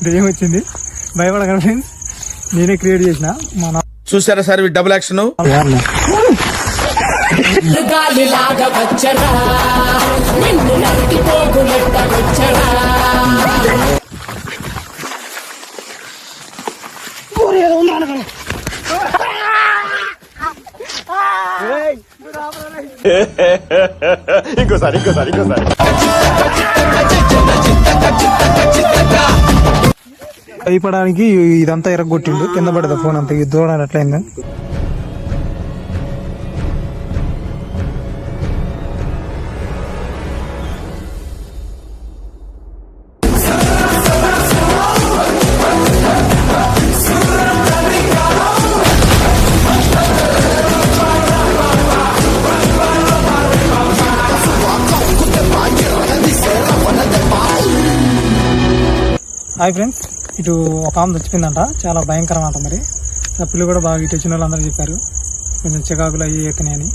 దెయ్యం వచ్చింది, భయపడకండి ఫ్రెండ్స్, నేనే క్రియేట్ చేసిన. మన చూసారా సార్ డబుల్ యాక్షన్. ఇంకోసారి భయపడానికి ఇదంతా ఎరగొట్టిండు, కింద పడదా ఫోన్ అంతా దూరం అట్లయింది. హాయ్ ఫ్రెండ్స్, ఇటు ఒక ఆమె చచ్చిపోయిందంట, చాలా భయంకరం అంట. మరి తప్పులు కూడా బాగా ఇటు వచ్చిన వాళ్ళందరూ చెప్పారు కొంచెం చికాకులు అయ్యి అవుతున్నాయి అని.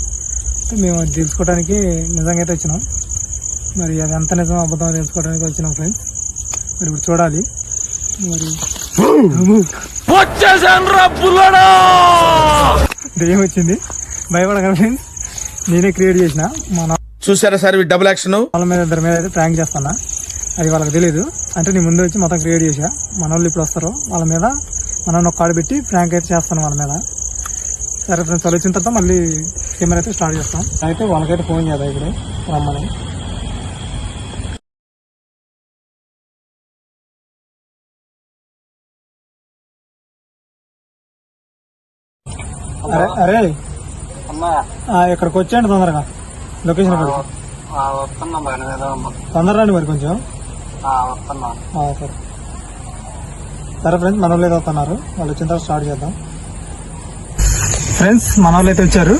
మేము తెలుసుకోవడానికి నిజంగా అయితే వచ్చినాం. మరి అది ఎంత నిజం అబద్ధం తెలుసుకోవడానికి వచ్చినాం ఫ్రెండ్స్. మరి ఇప్పుడు చూడాలి. మరి దెయ్యం వచ్చింది, భయపడకండి ఫ్రెండ్స్, నేనే క్రియేట్ చేసిన. మన చూసారా సార్ డబుల్ యాక్షన్. వాళ్ళ మీద ఇద్దరి మీద అయితే ప్రాంక్ చేస్తున్నా, అది వాళ్ళకి తెలియదు. అంటే నీ ముందు వచ్చి మొత్తం క్రియేట్ చేసా. మన వాళ్ళు ఇప్పుడు వస్తారు, వాళ్ళ మీద మనం ఒక కాడు పెట్టి ప్రాంక్ అయితే చేస్తాను వాళ్ళ మీద. సరే ఫ్రెండ్స్, వాళ్ళు వచ్చిన తర్వాత మళ్ళీ కెమెరా అయితే స్టార్ట్ చేస్తాం. అయితే వాళ్ళకైతే ఫోన్ చేద్దాం ఇప్పుడు రమ్మని. అరే ఇక్కడికి వచ్చేయండి తొందరగా, లొకేషన్ తొందర రండి మరి కొంచెం. సరే ఫ్రెండ్స్, మన వాళ్ళు అయితే వస్తున్నారు, వాళ్ళు వచ్చిన తర్వాత స్టార్ట్ చేద్దాం. ఫ్రెండ్స్, మన వాళ్ళు అయితే వచ్చారు,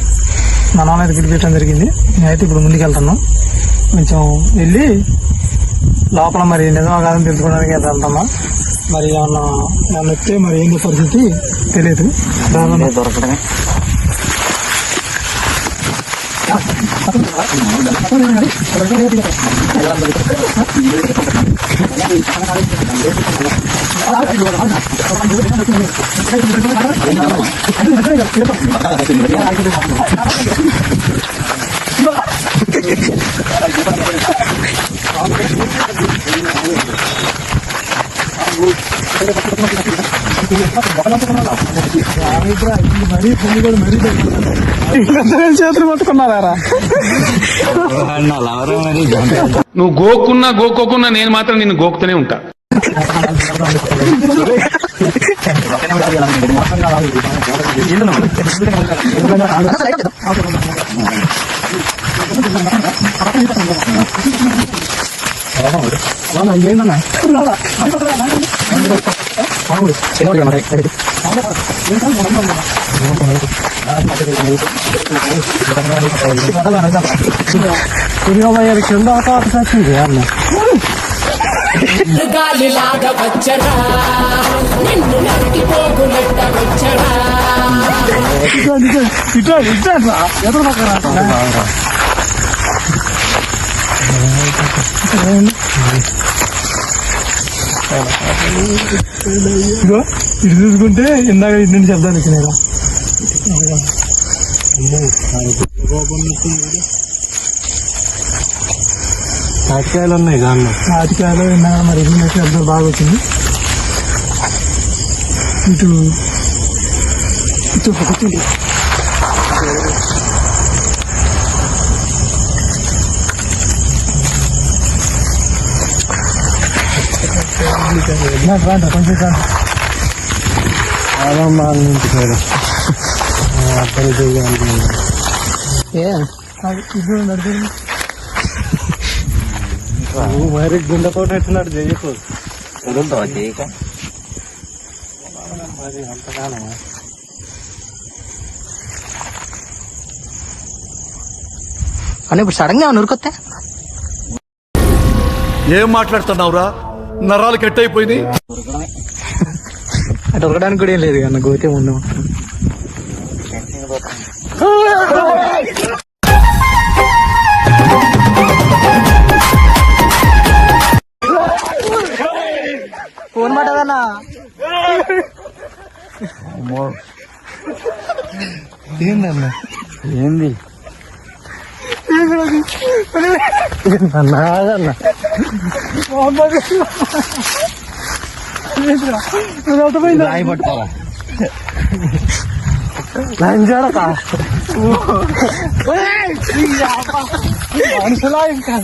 మన వాళ్ళు అయితే గిడిపించడం జరిగింది. నేనైతే ఇప్పుడు ముందుకు వెళ్తున్నాం, కొంచెం వెళ్ళి లోపల మరి నిజమా కాదని తెలుసుకోవడానికి అయితే వెళ్తున్నాం. మరి ఏమన్నా వస్తే మరి ఏంటి పరిస్థితి తెలియదు. దొరకడమే చేతులు పట్టుకున్నారా? నువ్వు గోక్కున్నా నేను మాత్రం నిన్ను గోకుతూనే ఉంటా. గాలిలాగా వచ్చరా, నిన్ను నరికి పోగులెట్ట వచ్చరా. ఇటు చూసుకుంటే ఇందాక ఇన్ని శబ్దాలు వచ్చినాయి. తాటికాయలు ఉన్నాయి దానిలో, తాటికాయలు ఇందాక మరి ఇన్ని శబ్దాలు బాగా వచ్చింది. ఇటు కూర్చోండి. కొంచెం మరి గుండెతో ఎట్టినాడు చేయకు చేయక మరి అంతగానో. అని ఇప్పుడు సడన్ గా నురుకొత్తే ఏం మాట్లాడుతున్నావురా? నరాలు కట్ అయిపోయింది. అటు ఉరకడానికి కూడా ఏం లేదు అన్న, గోతే ముందు అన్నా ఏందన్నా ఏంది అన్నా రాయి పట్టుకోరా లంజాడక మనుషులా ఇంకా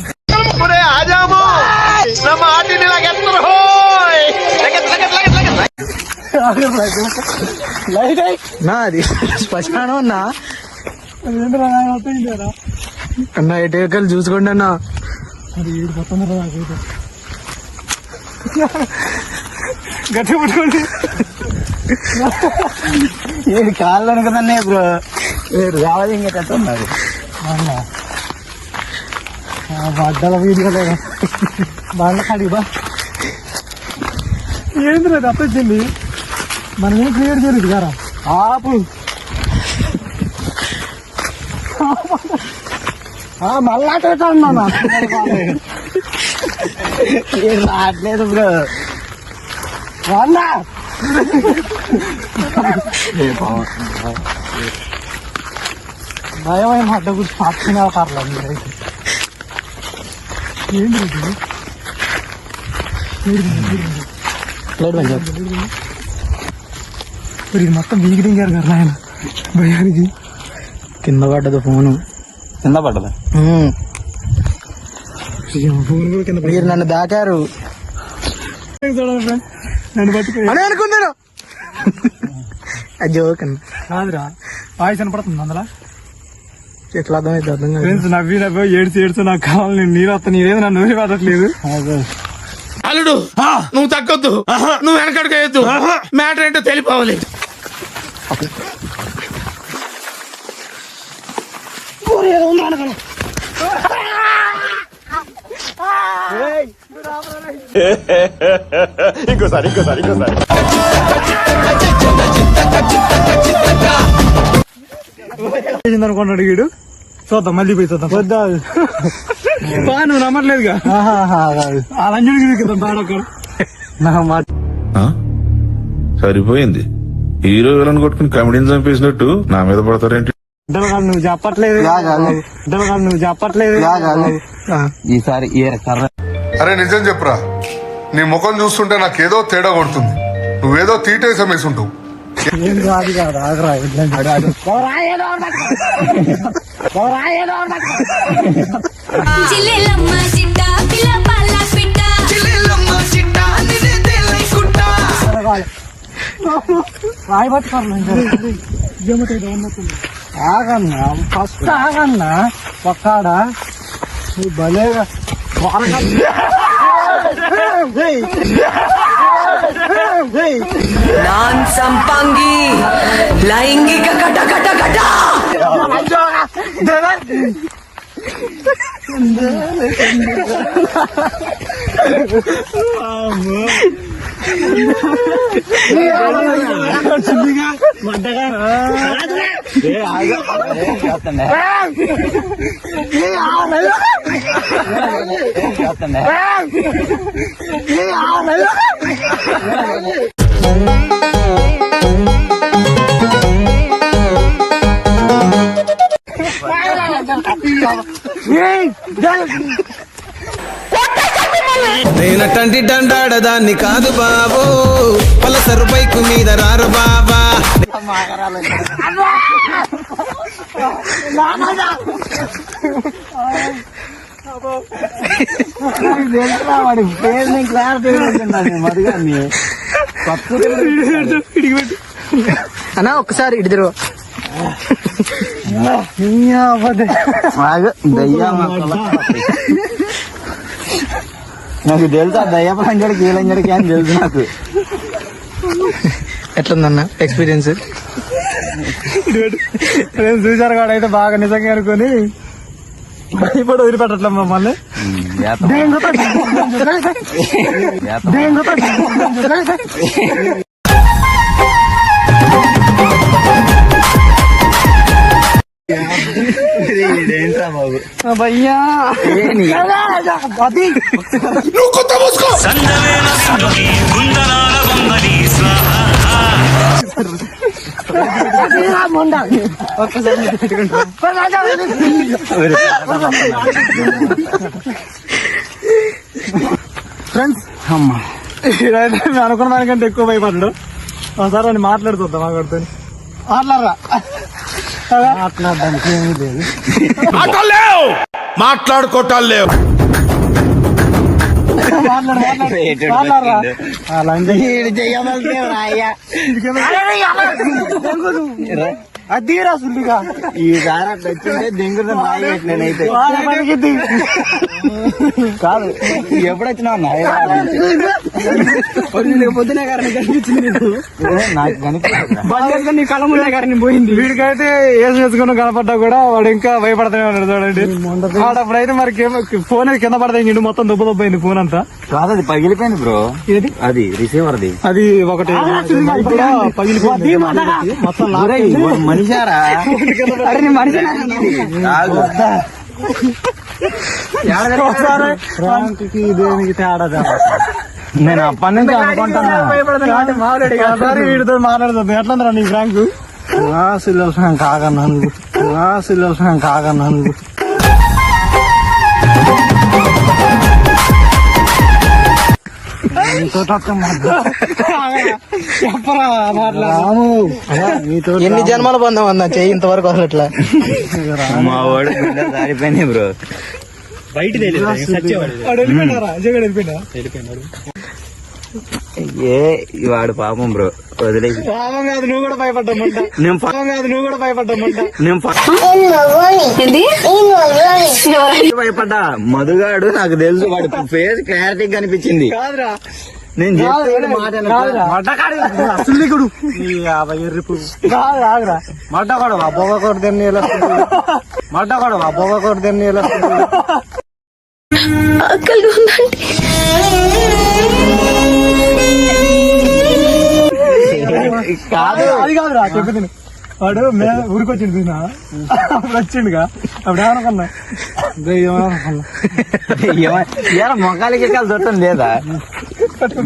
నా అది శ్మశానం అన్నా అన్న ఎటుకలు చూసుకోండి అన్న అది ఏడు మొత్తం నాకైతే గట్టి పట్టుకోండి ఏడు కాళ్ళు అనుకున్నానే బ్రో ఏడు కావాలి ఇంకా తెస్తున్నారు బట్టల వీడియో బాగా కడిగా ఏంది రేపు అప్పొచ్చింది మనం ఏం క్రియేట్ చేయలేదు గారా ఆపు మళ్ళా పెట్టాను రావట్లేదు బ్రో వాళ్ళ భయమైన అడ్డ గురించి పట్టుకునే పర్లేదు మీరైతే ఏంటి ఇది మొత్తం వీగిడింగారు కదా ఆయన భయానికి కింద పడ్డదు ఫోను కింద పడ్డదా ఫోన్ కూడా కింద మీరు నన్ను దాకారు నన్ను పట్టుకుని అని అనుకున్నాను జోక్ అన్న కాదురా వాయిస్ వినపడుతుంది అందులో ఎట్లా అర్థమైంది అర్థం కాదు ఫ్రెండ్స్ నవ్వి ఏడ్చి నాకు కావాలి నేను నీరు వస్తా నీరేది నన్ను నూరి పడట్లేదు అల్లుడు నువ్వు తగ్గొద్దు నువ్వు వెనకడుకోవద్దు మ్యాటర్ ఏంటో తెలిపోవాలి. ఇంకోసారి అనుకున్నాడు వీడు చూద్దాం మళ్ళీ పోయి చూద్దాం వద్దా నువ్వు నమ్మట్లేదుగా ఆ లంజుడికి కదా బాడొక్కడు సరిపోయింది. హీరో విలన్ కొట్టుకుని కమెడీని చంపేసినట్టు నా మీద పడతారేంటి? నువ్వు చెప్పట్లేదు నువ్వు చెప్పట్లేదు ఈసారి అరే నిజం చెప్పురా, నీ ముఖం చూస్తుంటే నాకేదో తేడా కొడుతుంది. నువ్వేదో తీటేసం వేసుంటావు. ఏం కాదు కాదు ఆగరా జిల్లెలమ్మ సిట్ట పిల్ల పల్ల పిట్ట జిల్లెలమ్మ సిట్ట నిదే తెల్లై కుట్ట రాయి పట్టుకోరు ఆగన్నా ఫస్ట్ ఆగన్నా ఒక్కాడా నువ్వు భలేగా నాన్ సంపంగి లైంగిక కట కట కట నేనటంటి దండాడదాన్ని కాదు బాబు, పలసరు బైకు మీద రారు బాబా. అన్నా ఒక్కసారి ఇటు తిరుగు నాకు తెలుసా దయ్యపు లంజడికి ఏ లంజడికి అని తెలుసు నాకు. ఎట్లుందన్న ఎక్స్పీరియన్స్? చూసారు కాడ అయితే బాగా నిజంగా అనుకొని భయపడి వదిలిపెట్టట్లే మమ్మల్ని ఇదేంట్రా బాబు భయ్యా నువ్వు కొత్త మూసుకో. ఫ్రెండ్స్ ఇదైతే మేము అనుకున్న దానికంటే ఎక్కువ భయపడ్డాడు. ఒకసారి అని మాట్లాడుతుందా మాట్లాడుతూ మాట్లాడడానికి ఏమీ లేదు. ఆటలు లేవు, మాట్లాడుకోవటాలు లేవు. మాట్లాడరా అదిరా సుల్లిగా ఈ సార్ అట్లా వచ్చింటే దింగుతో నేనైతే కాదు ఎప్పుడు వచ్చినావు పొద్దునే గారిని కనిపించింది నాకు కనిపించింది నీ కళ్ళ ముందే గారిని పోయింది. వీడికైతే ఏం చేసుకుని కనపడ్డా కూడా వాడు ఇంకా భయపడతానే ఉన్నాడు చూడండి. అప్పుడైతే మరి ఫోన్ కింద పడతాయి మొత్తం దుబ్బ దుబ్బైంది ఫోన్ అంతా. కాదు అది పగిలిపోయింది బ్రో. ఏది అది రిసీవర్ది అది ఒకటి పగిలిపోయింది మొత్తం మనిషారా ఫ్రాంక్కి దేనికి తేడా నేను అప్పటి నుంచి అనుకుంటున్నా వీడితో మాట్లాడుతుంది. ఎట్లా నీ ఫ్రాంక్ సిల్లల్ కాగన్నాను చెప్పరా ఎన్ని జన్మల బంధం అన్నా చెయ్యి ఇంతవరకు అసలు మా వాడు సారిపోయినాయి బ్రో. ఏ వాడు పాపం బ్రో వదిలేసి. పాపం కాదు నువ్వు కూడా భయపడ్డామంట. నేను భయపడ్డా. మధుగాడు నాకు తెలుసు వాడు ఫేస్ క్లారిటీ కనిపించింది. కాదురా నేను చెప్పేది మాట సుల్లికుడు ఆగరా మడ్డగొడవ బొగ కొడుదని ఎలా మడ్డగొడవ బొగ కొడుదని ఎలా ఆకలి ఉందండి. కాదు అది కాదురా చెప్పింది. వాడు ఊరికొచ్చిండు చూసినా అప్పుడు వచ్చిండుగా అప్పుడు ఏమనుకున్నా మొక్కలకి ఎక్కాలి దొట్టం లేదా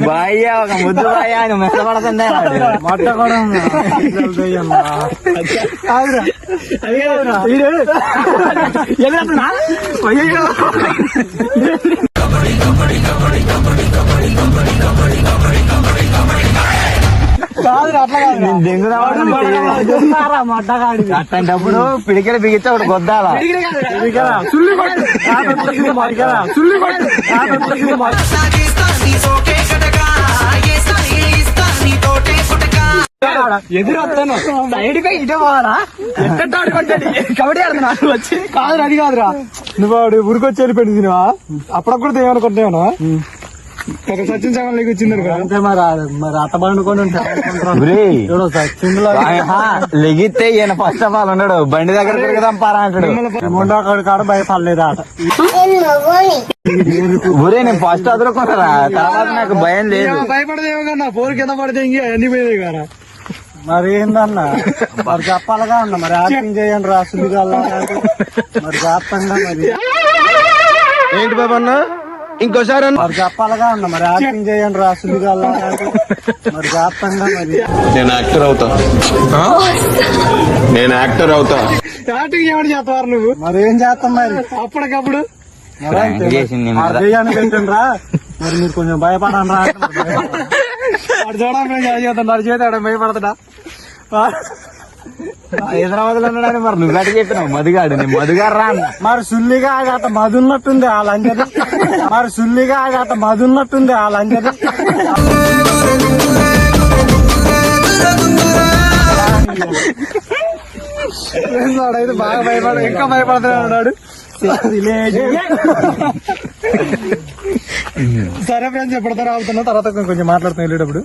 బాయ్య ఒక ముద్దు బాయ్య ఆయన మెత్తపడుతుందే మొట్ట కూడా అట్లాంటప్పుడు పిడికెలు బిగిస్తే ఒకటి కొద్దాలా ఎదురొస్తాను సైడ్ పై ఇటే పోవాలా కబడ్డీ ఆడుతున్నా వచ్చి కాదు అది కాదురా నువ్వు వాడు ఊరికొచ్చి వెళ్ళిపోయింది సినిమా అప్పుడప్పుడు ఏమనుకుంటున్నావునా ఒక సచిన్ సగం లేక వచ్చింది అంతే మరి అట్ట పండుకొని లెగితే ఈయన ఫస్ట్ ఆఫ్ ఆల్ ఉన్నాడు బండి దగ్గర తిరుగుదాం పారా అంటాడు. ముందు కాడ భయపడలేదు ఆట ఊరే నేను ఫస్ట్ అదురుకున్నారా తర్వాత నాకు భయం లేదు. భయపడదేమో కన్నా ఫోన్ కింద పడితే ఇంకా అన్ని పోయేది కదా. మరి ఏందన్నా మరి చెప్పాలిగా అన్న మరి యాక్టింగ్ చేయండి రా సుడిగాల మరి చేస్తంగా మరి ఏంటి బాబు అన్న ఇంకోసారి మరి చెప్పాలిగా అన్న మరి యాక్టింగ్ చేయండి రా సుడిగాల మరి చేస్తంగా మరి నేను యాక్టర్ అవుతా స్టార్టింగ్ ఏమని చేస్తావారు నువ్వు మరి ఏం చేస్తాం మరి అప్పటికప్పుడు దెయ్యాన్ని పెట్టండి రా మరి మీరు కొంచెం భయపడండి రా వాడు చూడడం చేద్దాం మరి చేతాడు భయపడతాడా హైదరాబాద్ లో ఉన్నాడని మరి నువ్వు గట్టి చెప్పినావు మధుగాడు నేను మధుగారు రా అన్న. మరి సుల్లిగా ఆగాత మధున్నట్టుంది ఆ లంజది మరి సుల్లిగా ఆగాత మధున్నట్టుంది ఆ లంజది అయితే బాగా ఇంకా భయపడుతున్నాడు. సరే ఫ్రెండ్స్ ఎప్పటితో అవుతున్నా తర్వాత కొంచెం మాట్లాడుతాం వెళ్ళేటప్పుడు.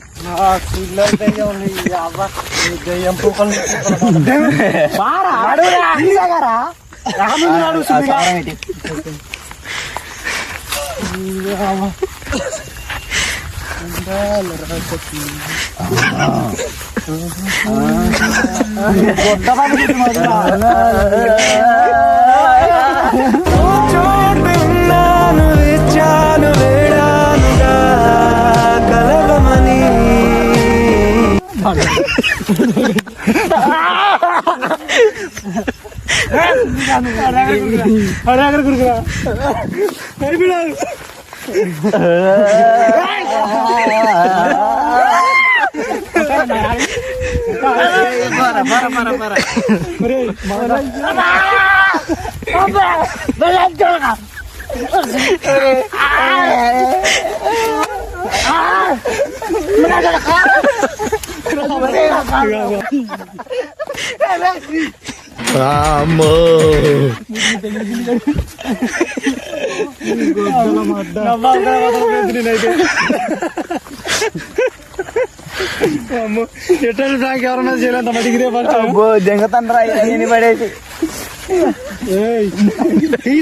ఎట్లా ఫ్రాంక్ ఎవరన్నా చేయలేంత మడిగిరే జంగతండ్రా నేను పడేసి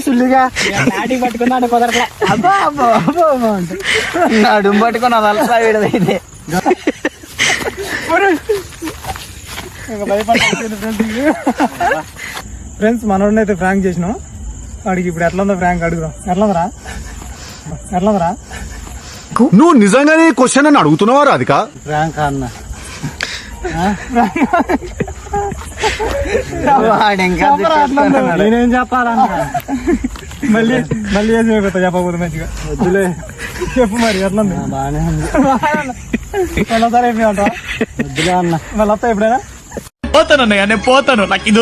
సుల్లిగా నాటికి పట్టుకున్నాడు కుదరట్లే. అబ్బా అబ్బో అబ్బో నడుము పట్టుకుని అది అలసా వీడదైతే ఫ్రెండ్స్ మనోడిని అయితే ఫ్రాంక్ చేసినాం. వాడికి ఇప్పుడు ఎట్లా ఉందో ఫ్రాంక్ అడుగుదాం. ఎట్లా ఉందరా? నువ్వు నిజంగానే క్వశ్చన్ అని అడుగుతున్నావా రాధిక? ప్రాంక్ అన్న నేనేం చెప్పాలన్నా మళ్ళీ ఏం చేయబోతా చెప్పకపోతే మంచిగా వద్దులే చెప్పు మరి ఎట్లా ఉంది? బాగానే ఉంది. మళ్ళీ సరే అయిపోయిందంట వద్దులే అన్న. మళ్ళీ వస్తా ఎప్పుడైనా పోతానన్నయ్య నేను పోతాను, నాకు ఇది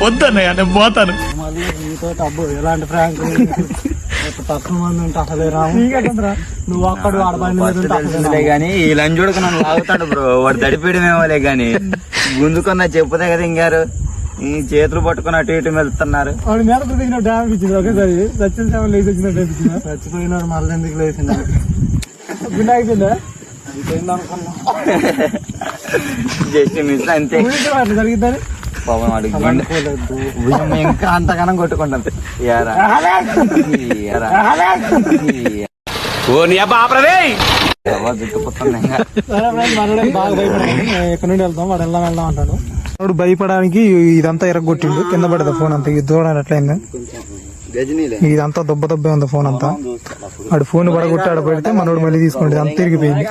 వద్దన్నయ్య నేను పోతాను. మళ్ళీ నీతో అబ్బో ఎలాంటి ప్రాంక్ తక్కువ మంది ఉంటే అసలే రాము. నువ్వు అక్కడ ఆడపడిందిలే గాని ఈ లంజోడుకు నన్ను లాగుతాడు బ్రో. వాడు తడిపేయడమేమోలే గాని గుంజుకున్న చెప్పుదే కదా ఇంగారు ఈ చేతులు పట్టుకుని అటు ఇటు వెళ్తున్నారు. వాడు మీద దిగిన డ్యామ్ ఇచ్చింది ఒకేసారి సచిన్ సేవ లేచి వచ్చినట్టు అనిపించింది. చచ్చిపోయినాడు మళ్ళీ ఎందుకు లేచింది గుండె అయిపోయిందా? జస్ట్ మిస్ అంతే. అట్లా జరిగిద్దని పాపం వాడికి గుండె ఇంకా అంతగానం కొట్టుకుంటుంది. సరే ఫ్రెండ్స్ మనోడే బాగా భయపడాలి. ఎక్కడి నుండి వెళ్తాం వాడు వెళ్దాం అంటాడు. వాడు భయపడడానికి ఇదంతా ఎరగొట్టిండు. కింద పడదా ఫోన్ అంతా ఇది చూడాలి ఎట్లయింది. ఇదంతా దొబ్బే ఉంది ఫోన్ అంతా. వాడు ఫోన్ పడగొట్టి ఆడ పెడితే మనోడు మళ్ళీ తీసుకుంటే అంతా తిరిగిపోయింది.